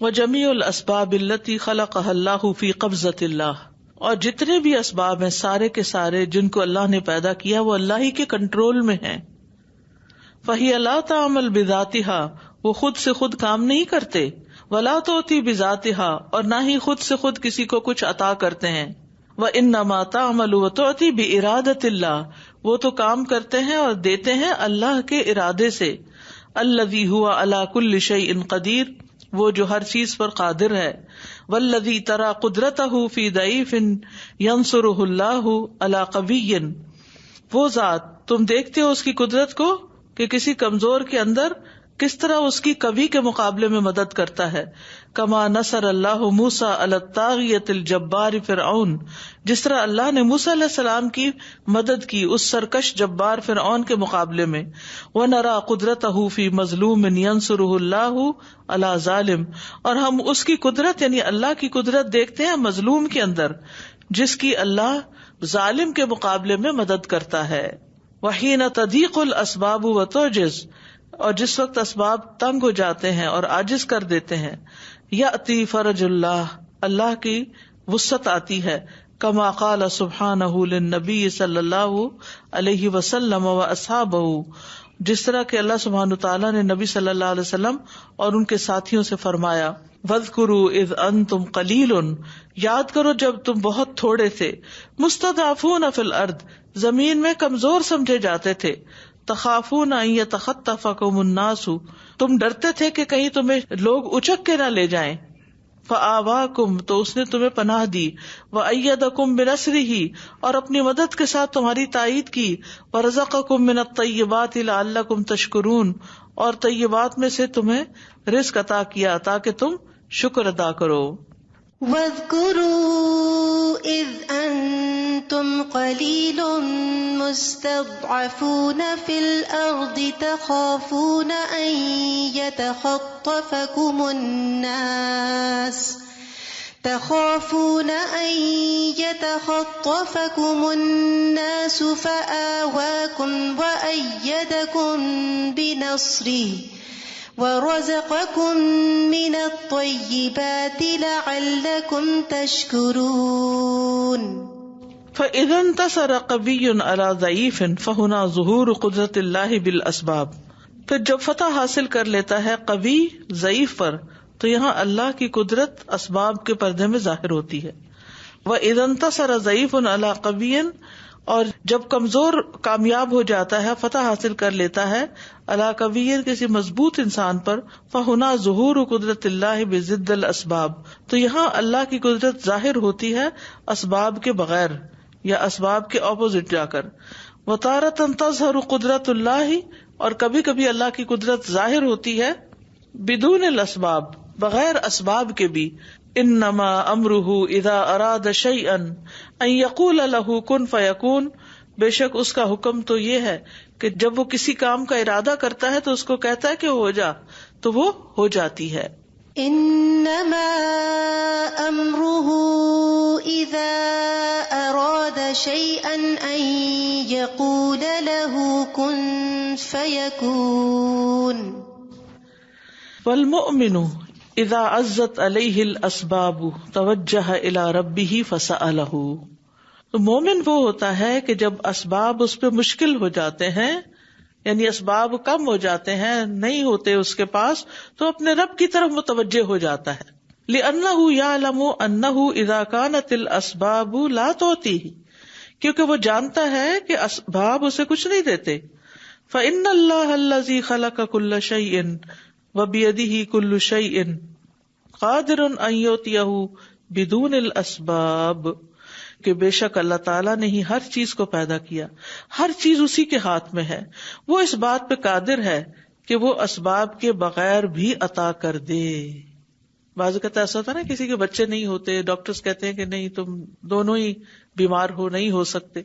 S1: وجمیع الاسباب التی خلقها اللہ فی قبضۃ اللہ، اور جتنے بھی اسباب ہیں سارے کے سارے جن کو اللہ نے پیدا کیا وہ اللہ ہی کے کنٹرول میں ہیں. فہی لا تعمل بذاتها، وہ خود سے خود کام نہیں کرتے. ولا تعطی بذاتها، اور نہ ہی خود سے خود کسی کو کچھ عطا کرتے ہیں. وانما تعمل وتعطی بارادۃ اللہ، وہ تو کام کرتے ہیں اور دیتے ہیں اللہ کے ارادے سے. الذی هو علی کل شیء قدیر، وہ جو ہر چیز پر قادر ہے. والذی تری قدرتہ فی ضعیف ینصرہ اللہ علی قوی، وہ ذات تم دیکھتے ہو اس کی قدرت کو کہ کسی کمزور کے اندر کس طرح اس کی قوی کے مقابلے میں مدد کرتا ہے. کما نصر اللہ موسیٰ علی الطاغیۃ الجبار فرعون، جس طرح اللہ نے موسیٰ علیہ السلام کی مدد کی اس سرکش جبار فرعون کے مقابلے میں. ونرى قدرتہ فی مظلوم ینصرہ اللہ علی ظالم، اور ہم اس کی قدرت یعنی اللہ کی قدرت دیکھتے ہیں مظلوم کے اندر جس کی اللہ ظالم کے مقابلے میں مدد کرتا ہے. وحین تضیق الاسباب وتعجز، اور جس وقت اسباب تنگ ہو جاتے ہیں اور عاجز کر دیتے ہیں. یأتی فرج اللہ، اللہ کی وسعت آتی ہے. کما قال سبحانہ للنبی صلی اللہ علیہ وسلم واصحابہ، جس طرح کہ اللہ سبحانہ تعالیٰ نے نبی صلی اللہ علیہ وسلم اور ان کے ساتھیوں سے فرمایا. وَاذْكُرُوا إِذْ أَنْتُمْ قَلِيلٌ، یاد کرو جب تم بہت تھوڑے تھے. مُسْتَضْعَفُونَ فِي الْأَرْضِ، زمین میں کمزور سمجھے جاتے تھے. تخافون ان یتخطفکم الناس، تم ڈرتے تھے کہ کہیں تمہیں لوگ اچک کے نہ لے جائیں. فآواکم، تو اس نے تمہیں پناہ دی. وأیدکم بنصرہ، اور اپنی مدد کے ساتھ تمہاری تائید کی. ورزقکم من الطیبات لعلکم تشکرون، اور طیبات میں سے تمہیں رزق عطا کیا تاکہ تم شکر ادا کرو.
S3: وَاذْكُرُوا إِذْ أَنْتُمْ قَلِيلٌ مُسْتَضْعَفُونَ فِي الْأَرْضِ تَخَافُونَ أَنْ يَتَخَطَّفَكُمُ النَّاسُ فَآوَاكُمْ وَأَيَّدَكُمْ بِنَصْرِهِ وَرَزَقَكُم مِّنَ الطَّيِّبَاتِ لَعَلَّكُمْ تَشْكُرُونَ.
S1: فَإِذَا انتصر قوی علی ضعیف فہنا ظہور قدرت اللہ بالاسباب، پھر جب فتح حاصل کر لیتا ہے قوی ضعیف پر تو یہاں اللہ کی قدرت اسباب کے پردے میں ظاہر ہوتی ہے. وَإِذَا انتصر ضعیف علی قوی، اور جب کمزور کامیاب ہو جاتا ہے فتح حاصل کر لیتا ہے علی قوی کسی مضبوط انسان پر، فہنا ظہور قدرت اللہ بضد الاسباب، تو یہاں اللہ کی قدرت ظاہر ہوتی ہے اسباب کے بغیر یا اسباب کے اپوزٹ جا کر. وتارۃ تظہر قدرت اللہ، اور کبھی کبھی اللہ کی قدرت ظاہر ہوتی ہے بدون الاسباب، بغیر اسباب کے بھی. انما امرہ اذا اراد شیئا ان یقول له کن فیکون، بے شک اس کا حکم تو یہ ہے کہ جب وہ کسی کام کا ارادہ کرتا ہے تو اس کو کہتا ہے کہ ہو جا، تو وہ ہو جاتی ہے.
S3: انما امرہ فيكون.
S1: والمؤمن اذا عزت علیہ الاسباب توجہ الی ربہ فسألہ. تو مومن وہ ہوتا ہے کہ جب اسباب اس پہ مشکل ہو جاتے ہیں، یعنی اسباب کم ہو جاتے ہیں، نہیں ہوتے اس کے پاس، تو اپنے رب کی طرف متوجہ ہو جاتا ہے. لأنہ یعلم انہ اذا کانت الاسباب لا تعطیہ، کیونکہ وہ جانتا ہے کہ اسباب اسے کچھ نہیں دیتے. فإن اللہ الذی خلق کل شیء وبیدہ کل شیء قادر ان یعطیہ بدون الاسباب، کہ بے شک اللہ تعالیٰ نے ہی ہر چیز کو پیدا کیا، ہر چیز اسی کے ہاتھ میں ہے، وہ اس بات پہ قادر ہے کہ وہ اسباب کے بغیر بھی عطا کر دے. بعض اوقات ایسا ہوتا ہے نا، کسی کے بچے نہیں ہوتے، ڈاکٹرز کہتے ہیں کہ نہیں تم دونوں ہی بیمار ہو، نہیں ہو سکتے،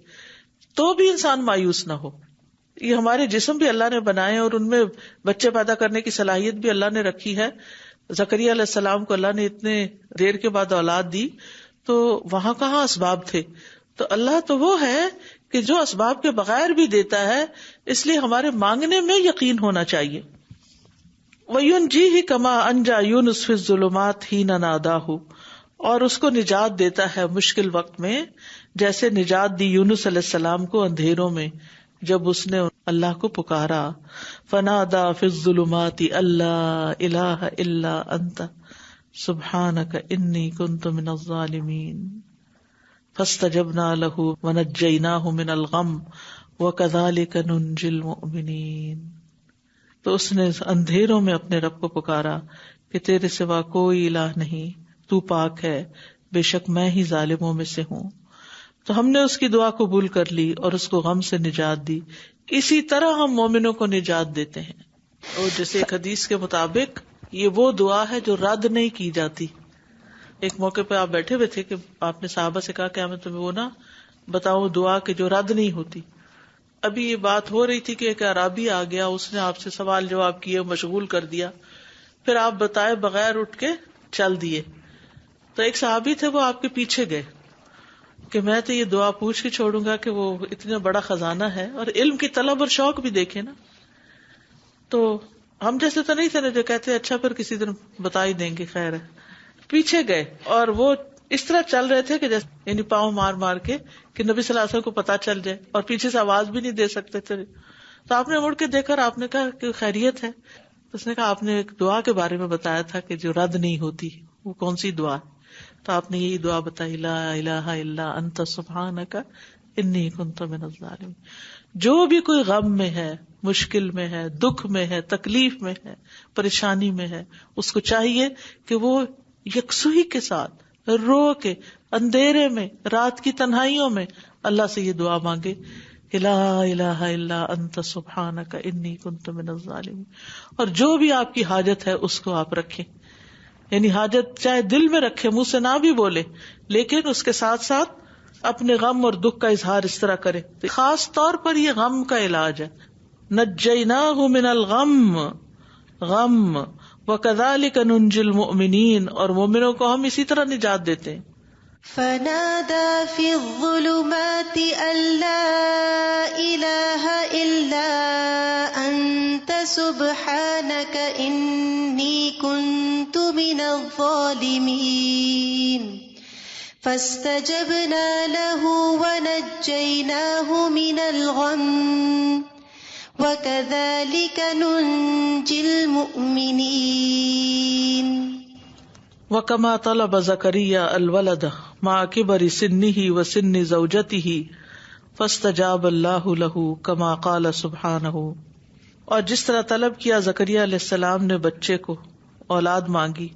S1: تو بھی انسان مایوس نہ ہو. یہ ہمارے جسم بھی اللہ نے بنائے اور ان میں بچے پیدا کرنے کی صلاحیت بھی اللہ نے رکھی ہے. زکریا علیہ السلام کو اللہ نے اتنے دیر کے بعد اولاد دی، تو وہاں کہاں اسباب تھے؟ تو اللہ تو وہ ہے کہ جو اسباب کے بغیر بھی دیتا ہے، اس لیے ہمارے مانگنے میں یقین ہونا چاہیے. وَيُنْجِيهِ كَمَا أَنْجَى يُونُسَ فِي الظُّلُمَاتِ حِينَ نَادَاهُ، اور اس کو نجات دیتا ہے مشکل وقت میں، جیسے نجات دی یونس علیہ السلام کو اندھیروں میں جب اس نے اللہ کو پکارا. فَنَادَى فِي الظُّلُمَاتِ أَلَّا إِلَٰهَ إِلَّا أَنْتَ سُبْحَانَكَ إِنِّي كُنْتُ مِنَ الظَّالِمِينَ فَاسْتَجَبْنَا لَهُ وَنَجَّيْنَاهُ مِنَ الْغَمِّ وَكَذَلِكَ نُنْجِي الْمُؤْمِنِينَ. تو اس نے اندھیروں میں اپنے رب کو پکارا کہ تیرے سوا کوئی الہ نہیں، تو پاک ہے، بے شک میں ہی ظالموں میں سے ہوں. تو ہم نے اس کی دعا قبول کر لی اور اس کو غم سے نجات دی. اسی طرح ہم مومنوں کو نجات دیتے ہیں. اور جیسے ایک حدیث کے مطابق یہ وہ دعا ہے جو رد نہیں کی جاتی. ایک موقع پہ آپ بیٹھے ہوئے تھے کہ آپ نے صحابہ سے کہا کہ میں تمہیں وہ نہ بتاؤں دعا کہ جو رد نہیں ہوتی. ابھی یہ بات ہو رہی تھی کہ ایک اعرابی آ گیا، اس نے آپ سے سوال جواب کیے، مشغول کر دیا، پھر آپ بتائے بغیر اٹھ کے چل دیے. تو ایک صحابی تھے، وہ آپ کے پیچھے گئے کہ میں تو یہ دعا پوچھ کے چھوڑوں گا کہ وہ اتنا بڑا خزانہ ہے، اور علم کی طلب اور شوق بھی دیکھے نا. تو ہم جیسے تو نہیں تھے نا جو کہتے اچھا پھر کسی دن بتا ہی دیں گے، خیر ہے. پیچھے گئے اور وہ اس طرح چل رہے تھے کہ جیسے یعنی پاؤں مار مار کے کہ نبی صلی اللہ علیہ وسلم کو پتا چل جائے، اور پیچھے سے آواز بھی نہیں دے سکتے تھے. تو آپ نے مڑ کے دیکھا اور آپ نے کہا کہ خیریت ہے؟ تو اس نے کہا آپ نے ایک دعا کے بارے میں بتایا تھا کہ جو رد نہیں ہوتی، وہ کون سی دعا ہے؟ تو آپ نے یہی دعا بتائی، لا الہ الا انت سبحانک انی کنت من الظالمین. جو بھی کوئی غم میں ہے، مشکل میں ہے، دکھ میں ہے، تکلیف میں ہے، پریشانی میں ہے، اس کو چاہیے کہ وہ یکسوئی کے ساتھ رو کے اندھیرے میں، رات کی تنہائیوں میں اللہ سے یہ دعا مانگے، لا الہ الا انت سبحانک انی کنت من الظالمین. اور جو بھی آپ کی حاجت ہے اس کو آپ رکھیں، یعنی حاجت چاہے دل میں رکھے، منہ سے نہ بھی بولے، لیکن اس کے ساتھ ساتھ اپنے غم اور دکھ کا اظہار اس طرح کرے. خاص طور پر یہ غم کا علاج ہے. نجیناہ من الغم، غم، وکذالک ننجی المؤمنین، اور مومنوں کو ہم اسی طرح نجات دیتے ہیں.
S3: فنادى في الظلمات أن لا إله إلا أنت سبحانك إني كنت من الظالمين فاستجبنا له ونجيناه من الغم وكذلك ننجي المؤمنين.
S1: وَكَمَا طَلَبَ زَكَرِيَّا الْوَلَدَ مَعَ كِبَرِ سِنِّهِ وَسِنِّ زَوْجَتِهِ فَاسْتَجَابَ اللَّهُ لَهُ كَمَا قَالَ سُبْحَانَهُ. اور جس طرح طلب کیا زکریا علیہ السلام نے بچے کو، اولاد مانگی،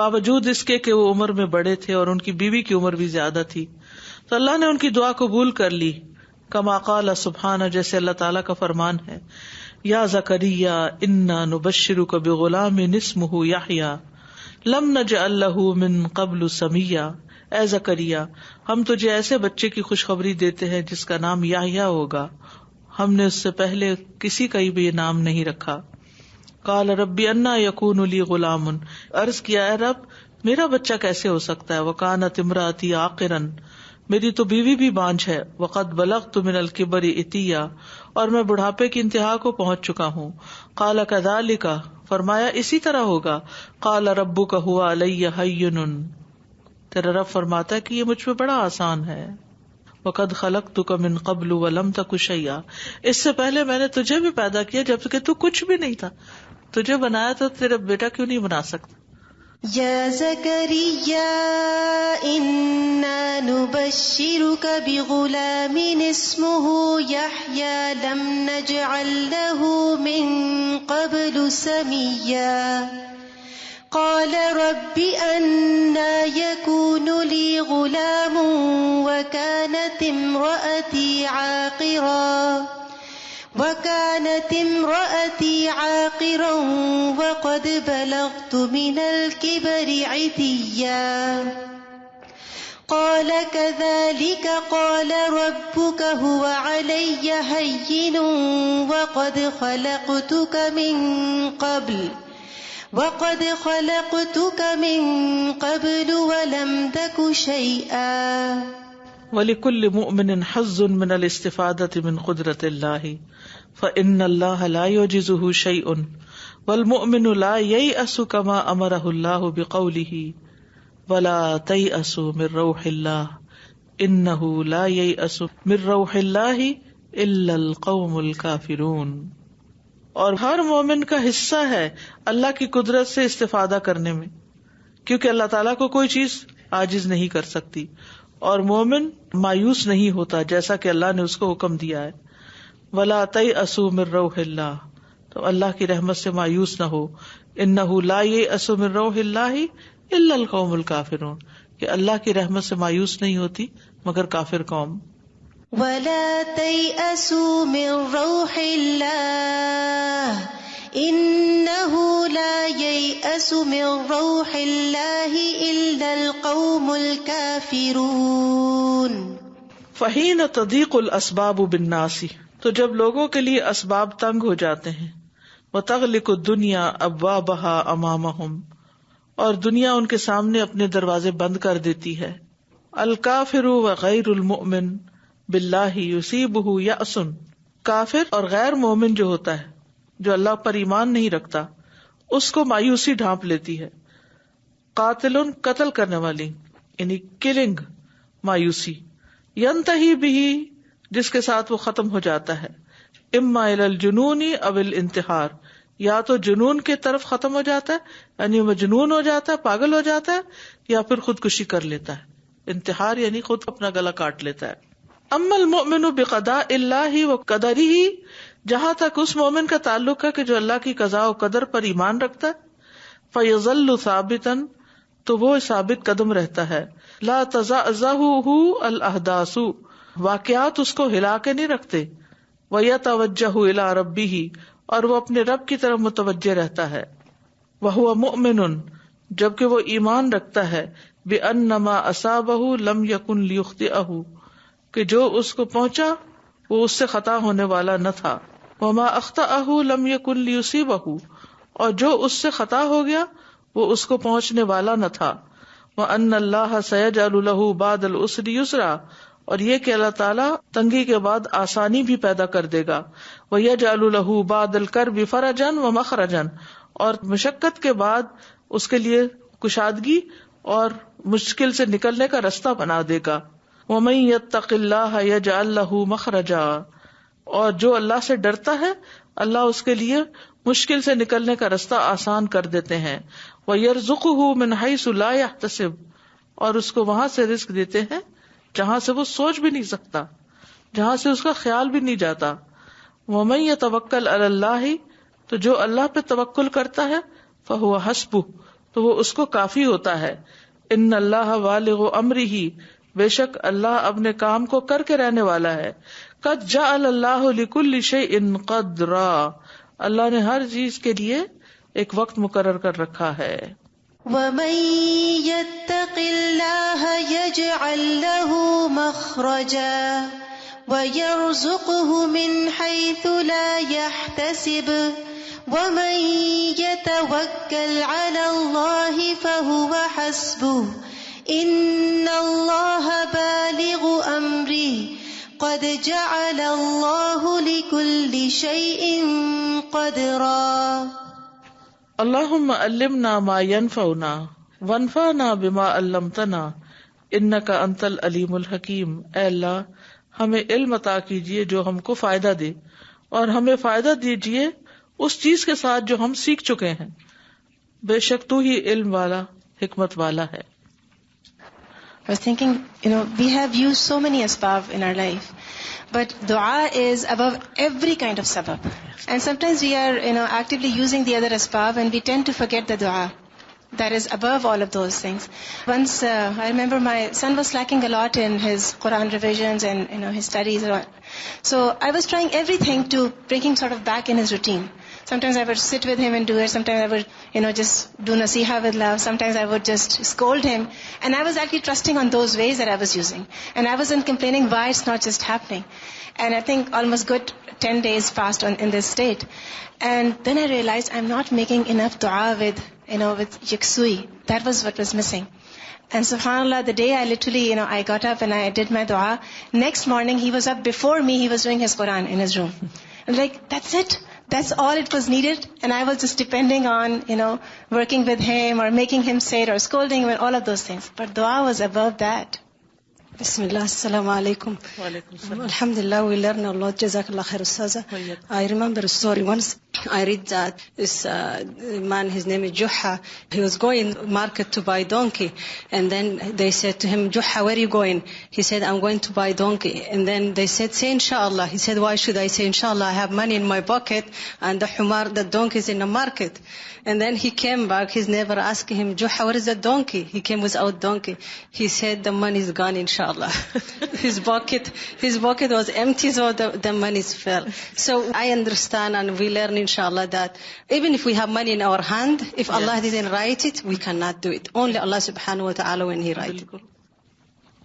S1: باوجود اس کے کہ وہ عمر میں بڑے تھے اور ان کی بیوی کی عمر بھی زیادہ تھی، تو اللہ نے ان کی دعا قبول کر لی. کما قال سبحانہ، جیسے اللہ تعالیٰ کا فرمان ہے، یا زکریا انا نبشرک بغلام اسمہ یحییٰ لم نجعل له من قبل سمیا. اے زکریا، ہم تجھے ایسے بچے کی خوشخبری دیتے ہیں جس کا نام یحییٰ ہوگا، ہم نے اس سے پہلے کسی کا بھی یہ نام نہیں رکھا. قال رب انا یکون لی غلام، عرض کیا اے رب میرا بچہ کیسے ہو سکتا ہے، وکانت امراتی عاقرا، میری تو بیوی بھی بانجھ ہے. وقد بلغت من الکبر عتیا، اور میں بڑھاپے کی انتہا کو پہنچ چکا ہوں. قال کذالک، فرمایا اسی طرح ہوگا. قال ربک هو علی ہین، تیرا رب فرماتا ہے کہ یہ مجھ پہ بڑا آسان ہے. وقد خلقتک من قبل ولم تک شیئا، اس سے پہلے میں نے تجھے بھی پیدا کیا جب کہ تو کچھ بھی نہیں تھا. تجھے بنایا تو تیرا بیٹا کیوں نہیں بنا سکتا؟
S3: یا زکریا انا نبشرک بغلام اسمہ یحیی لم نجعل له من قبل سمیا. قال رب أنى يكون لي غلام وكانت امرأتي عاقرا وقد بلغت من الكبر عتيا. قال كذلك قال ربك هو علي هين وقد خلقتك من قبل ولم تك شيئا.
S1: وَلِكُلِّ مُؤْمِنٍ حَظٌّ مِّنَ الِاسْتِفَادَةِ مِنْ قُدْرَةِ اللَّهِ فَإِنَّ اللَّهَ لَا يُعْجِزُهُ شَيْءٌ وَالْمُؤْمِنُ لَا يَيْأَسُ كَمَا أَمَرَهُ اللَّهُ بِقَوْلِهِ وَلَا تَيْأَسُوا مِنْ رَوْحِ اللَّهِ إِنَّهُ لَا يَيْأَسُ مِنْ رَوْحِ اللَّهِ إِلَّا الْقَوْمُ الْكَافِرُونَ. اور ہر مومن کا حصہ ہے اللہ کی قدرت سے استفادہ کرنے میں، کیونکہ اللہ تعالیٰ کو کوئی چیز عاجز نہیں کر سکتی، اور مومن مایوس نہیں ہوتا جیسا کہ اللہ نے اس کو حکم دیا ہے. وَلَا تَيْأَسُوا مِن رَوْحِ اللَّهِ، تو اللہ کی رحمت سے مایوس نہ ہو. إِنَّهُ لَا يَيْأَسُ مِن رَوْحِ اللَّهِ إِلَّا الْقَوْمُ الْكَافِرُونَ، کہ اللہ کی رحمت سے مایوس نہیں ہوتی مگر کافر قوم.
S3: وَلَا تَيْأَسُوا مِن رَوْحِ اللَّهِ إِنَّهُ لَا يَيْأَسُ مِن رَوْحِ اللَّهِ إِلَّا الْقَوْمُ الْكَافِرُونَ.
S1: فَحِينَ تَضِيقُ الْأَسْبَابُ بِالنَّاسِ، تو جب لوگوں کے لیے اسباب تنگ ہو جاتے ہیں. وَتَغْلِقُ الدُّنْيَا أَبْوَابَهَا أَمَامَهُمْ، اور دنیا ان کے سامنے اپنے دروازے بند کر دیتی ہے. الْكَافِرُ وَغَيْرُ الْمُؤْمِنِ باللہ یصیبہ یأس، کافر اور غیر مومن جو ہوتا ہے، جو اللہ پر ایمان نہیں رکھتا، اس کو مایوسی ڈھانپ لیتی ہے. قاتل، قتل کرنے والی، یعنی کلنگ، مایوسی. ینتہی بہ، جس کے ساتھ وہ ختم ہو جاتا ہے. اما الی الجنون او الانتحار، یا تو جنون کی طرف ختم ہو جاتا ہے، یعنی مجنون ہو جاتا ہے، پاگل ہو جاتا ہے، یا پھر خودکشی کر لیتا ہے. انتحار یعنی خود اپنا گلا کاٹ لیتا ہے. اما المؤمن بقضاء اللہ وقدرہ، جہاں تک اس مومن کا تعلق ہے کہ جو اللہ کی قضاء و قدر پر ایمان رکھتا ہے. فیظل ثابتا، تو وہ ثابت قدم رہتا ہے. لا تزعزعہ الاحداث، واقعات اس کو ہلا کے نہیں رکھتے. ویتوجہ الی ربہ، اور وہ اپنے رب کی طرف متوجہ رہتا ہے. وہو مؤمن، جبکہ وہ ایمان رکھتا ہے. بأن ما اصابہ لم یکن لیخطئہ، کہ جو اس کو پہنچا وہ اس سے خطا ہونے والا نہ تھا. وما اخطأہ لم یکن لیصیبہ، اور جو اس سے خطا ہو گیا وہ اس کو پہنچنے والا نہ تھا. وان اللہ سیجعل له بعد العسر یسرا، اور یہ کہ اللہ تعالیٰ تنگی کے بعد آسانی بھی پیدا کر دے گا. ویجعل له بعد الکرب فرجا ومخرجا، اور مشقت کے بعد اس کے لیے کشادگی اور مشکل سے نکلنے کا رستہ بنا دے گا. وَمَن يَتَّقِ اللَّهَ يَجْعَل لَّهُ مَخْرَجًا، اور جو اللہ سے ڈرتا ہے اللہ اس کے لیے مشکل سے نکلنے کا رستہ آسان کر دیتے ہیں. وَيَرْزُقُهُ مِنْ حَيْثُ لَا يَحْتَسِبُ، اور اس کو وہاں سے رزق دیتے ہیں جہاں سے وہ سوچ بھی نہیں سکتا، جہاں سے اس کا خیال بھی نہیں جاتا. وَمَن يَتَوَكَّلْ عَلَى اللَّهِ، تو جو اللہ پہ توکل کرتا ہے، فَهُوَ حَسْبُهُ، تو وہ اس کو کافی ہوتا ہے. إِنَّ اللَّهَ بالغ أَمْرِهِ، بے شک اللہ اپنے کام کو کر کے رہنے والا ہے. قد جعل اللہ لکل شیء قدرا، اللہ نے ہر چیز کے لیے ایک وقت مقرر کر رکھا ہے.
S3: وَمَن يَتَّقِ اللَّهَ يَجْعَل لَّهُ مَخْرَجًا وَيَرْزُقْهُ مِنْ حَيْثُ لَا يَحْتَسِبُ وَمَن يَتَوَكَّلْ عَلَى اللَّهِ فَهُوَ حَسْبُهُ إِنَّ اللَّهَ بَالِغُ قد جعل الله لكل شيء قدرا.
S1: اللہم علمنا ما ینفعنا وانفعنا بما علمتنا انک انت العلیم الحکیم. اے اللہ ہمیں علم عطا کیجیے جو ہم کو فائدہ دے، اور ہمیں فائدہ دیجیے اس چیز کے ساتھ جو ہم سیکھ چکے ہیں، بے شک تو ہی علم والا حکمت والا ہے.
S4: I was thinking, we have used so many asbab in our life, but dua is above every kind of sabab. And sometimes we are, actively using the other asbab and we tend to forget the dua that is above all of those things. Once, I remember my son was slacking a lot in his Quran revisions and, his studies. So I was trying everything to bring him sort of back in his routine. Sometimes I would sit with him and do it. Sometimes I would, just do nasiha with love. Sometimes I would just scold him. And I was actually trusting on those ways that I was using. And I wasn't complaining why it's not just happening. And I think almost good 10 days passed in this state. And then I realized I'm not making enough dua with yaksui. That was what was missing. And subhanAllah, the day I literally, I got up and I did my dua, next morning he was up before me, he was doing his Quran in his room. I'm like, that's it. That's all it was needed. And I was just depending on, working with him or making him say it or scolding him and all of those things. But dua was above that.
S5: Bismillah, assalamu alaikum. Alhamdulillah, we learn a lot. Jazakallah khair, Ustaza. I remember a story once. I read that this man, his name is Juha, he was going market to buy donkey. And then they said to him, Juha, where are you going? He said, I'm going to buy donkey. And then they said, say inshallah. He said, why should I say inshallah? I have money in my pocket and the donkey is in the market. And then he came back, his neighbor asked him, Juha, where is the donkey? He came without donkey. He said, the money is gone inshallah. His pocket was empty, so the money fell. So I understand and we learn inshallah that even if we have money in our hand, if Allah didn't write it, we cannot do it. Only Allah subhanahu wa ta'ala when He writes it.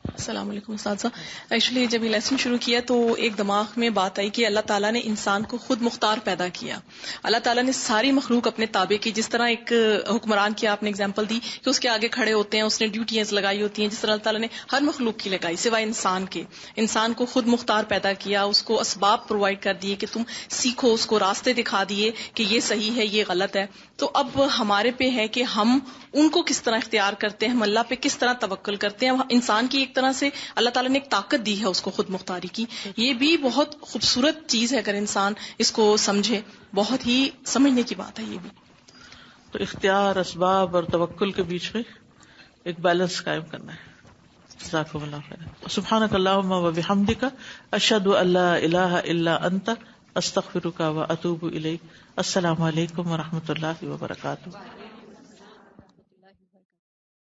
S2: السلام علیکم اساتذہ. Actually جب یہ lesson شروع کیا تو ایک دماغ میں بات آئی کہ اللہ تعالیٰ نے انسان کو خود مختار پیدا کیا. اللہ تعالیٰ نے ساری مخلوق اپنے تابع کی. جس طرح ایک حکمران کی آپ نے اگزامپل دی کہ اس کے آگے کھڑے ہوتے ہیں, اس نے ڈیوٹیاں لگائی ہوتی ہیں, جس طرح اللہ تعالیٰ نے ہر مخلوق کی لگائی سوائے انسان کے. انسان کو خود مختار پیدا کیا, اس کو اسباب پرووائڈ کر دیے کہ تم سیکھو, اس کو راستے دکھا دیے کہ یہ صحیح ہے یہ غلط ہے. تو اب ہمارے پہ ہے کہ ہم ان کو کس طرح اختیار کرتے ہیں, ہم اللہ پہ کس طرح توکل کرتے ہیں. انسان کی ایک طرح سے اللہ تعالیٰ نے ایک طاقت دی ہے اس کو خود مختاری کی. یہ بھی بہت خوبصورت چیز ہے اگر انسان اس کو سمجھے, بہت ہی سمجھنے کی بات ہے یہ بھی.
S1: تو اختیار, اسباب اور توکل کے بیچ میں ایک بیلنس قائم کرنا ہے. جزاکم اللہ خیر. سبحانک اللہم و بحمدک اشہد ان لا الہ الا انت استغفرک و اتوب الیک. السلام علیکم و رحمۃ اللہ وبرکاتہ.